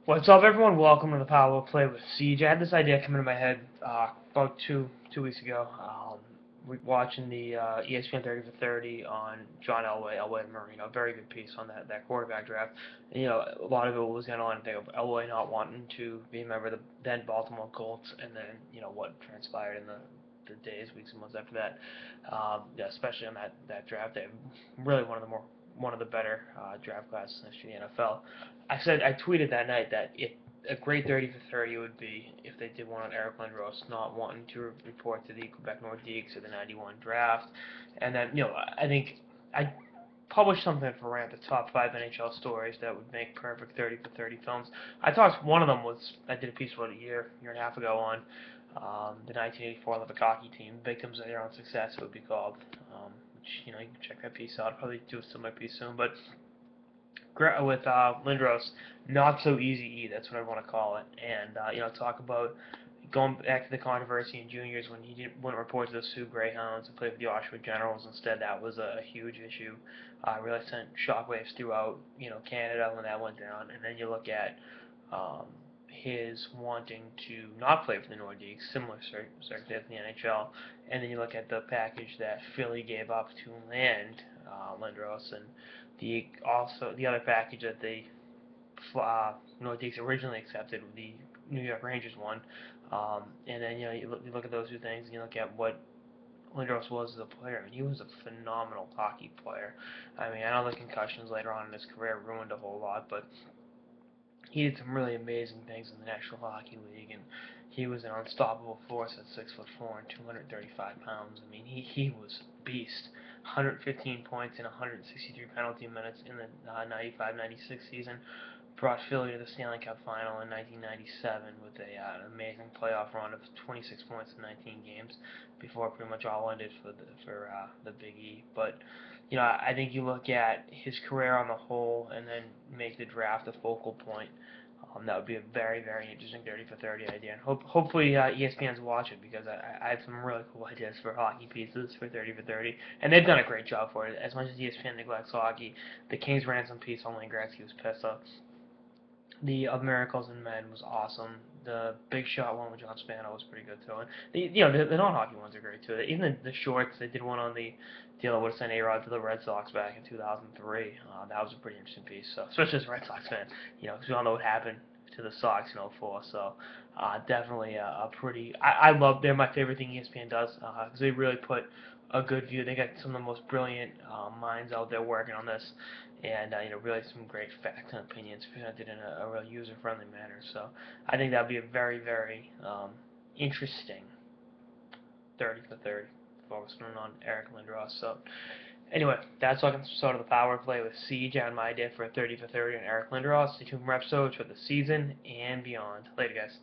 What's up, everyone? Welcome to the Power Play with Siege. I had this idea come into my head about two weeks ago. Watching the ESPN 30 for 30 on John Elway and Marino. Very good piece on that quarterback draft. And, a lot of it was going on. I think of Elway not wanting to be a member of the then Baltimore Colts, and then what transpired in the days, weeks, and months after that. Yeah, especially on that draft day, really one of the better draft classes in history of the NFL. I tweeted that night that a great 30 for 30 would be if they did one on Eric Lindros not wanting to report to the Quebec Nordiques or the '91 draft, and then I think I published something for Rant, the top 5 NHL stories that would make perfect 30 for 30 films. One of them was I did a piece about a year and a half ago on the 1984 Olympic hockey team, victims of their own success, it would be called. Which you can check that piece out. I'll probably do a similar piece soon, but with Lindros, not so easy E. That's what I want to call it. And talk about going back to the controversy in juniors when wouldn't report to the Sioux Greyhounds and play for the Oshawa Generals instead. That was a huge issue. Really sent shockwaves throughout Canada when that went down. And then you look at his wanting to not play for the Nordiques, similar circumstance in the NHL, and then you look at the package that Philly gave up to land Lindros, and the other package that the Nordiques originally accepted, the New York Rangers one, and then you look at those two things, and you look at what Lindros was as a player. I mean, he was a phenomenal hockey player. I mean, I know the concussions later on in his career ruined a whole lot, but he did some really amazing things in the National Hockey League, and he was an unstoppable force at 6'4" and 235 pounds. I mean, he was a beast. 115 points and 163 penalty minutes in the 95-96 season brought Philly to the Stanley Cup final in 1997 with an amazing playoff run of 26 points in 19 games before pretty much all ended for the Big E. But I think you look at his career on the whole and then make the draft a focal point. That would be a very, very interesting 30 for 30 idea. And hopefully ESPN's watch it because I have some really cool ideas for hockey pieces for 30 for 30. And they've done a great job for it. As much as ESPN neglects hockey, the Kings Ransom piece on Wayne Gretzky was pissed off. The of Miracles and Men was awesome. The Big Shot one with John Spano was pretty good too. And the non-hockey ones are great too. Even the shorts, they did one on the deal that would have sent A-Rod to the Red Sox back in 2003. That was a pretty interesting piece. So, especially as a Red Sox fan, because we all know what happened to the Sox in '04. So definitely a pretty. I love. They're my favorite thing ESPN does because they really put a good view. They got some of the most brilliant minds out there working on this, and really some great facts and opinions presented in a real user-friendly manner. So I think that would be a very, very interesting 30 for 30, focusing on Eric Lindros. So anyway, that's all sort of the power play with Siege on my idea for a 30 for 30 on Eric Lindros. Stay tuned for episodes for the season and beyond. Later, guys.